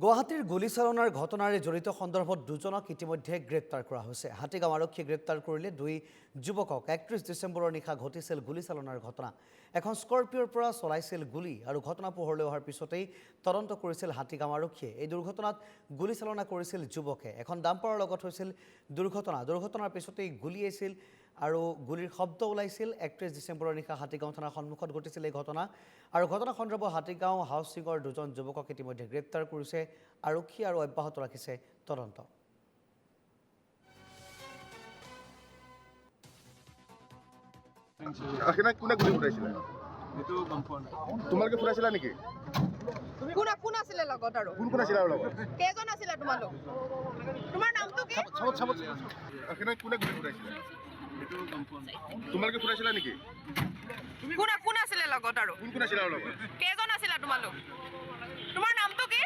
গুৱাহাটীৰ গুলীচালনাৰ ঘটনাৰে জড়িত সন্দৰ্ভত দুজনক ইতিমধ্যে গ্ৰেপ্তাৰ কৰা হৈছে। হাতীগাঁও আৰক্ষীয়ে গ্ৰেপ্তাৰ কৰিলে দুই যুৱকক। 31 ডিচেম্বৰৰ নিশা ঘটিছিল গুলীচালনাৰ ঘটনা। এখন স্কৰ্পিঅ'ৰ পৰা চলাইছিল গুলী আৰু ঘটনা পোহৰলৈ অহাৰ পিছতেই তদন্ত কৰিছিল হাতীগাঁও আৰক্ষীয়ে। এই দুৰ্ঘটনাত গুলীচালনা কৰিছিল যুৱকে। এখন ডাম্পাৰৰ লগত হৈছিল দুৰ্ঘটনাৰ পিছতেই গুলী আহিছিল আৰু গুলীৰ শব্দ ওলাইছিল। 31 ডিচেম্বৰৰ নিশা হাতীগাঁও থানাৰ সন্মুখত ঘটিছিল এই ঘটনা আৰু ঘটনা সন্দৰ্ভত হাতীগাঁও হাউচিঙৰ দুজন যুৱকক ইতিমধ্যে গ্ৰেপ্তাৰ কৰিছে আৰক্ষী আৰু অব্যাহত ৰাখিছে তদন্ত। কোনে গুলি ফুটাইছিলে? তোমালোকে ফুটাইছিলা নেকি? কোন আছিলে লগত আৰু কোন আছিলে আৰু লগত? কেজন আছিলে তোমালোক? তোমাৰ নামটো কি? কোনে গুলি ফুটাইছিলে? তোমালোকে ফুটাইছিলা নেকি? কোন আছিলে লগত আৰু কোন আছিলে আৰু লগত? কেজন আছিলে তোমালোক? তোমাৰ নামটো কি?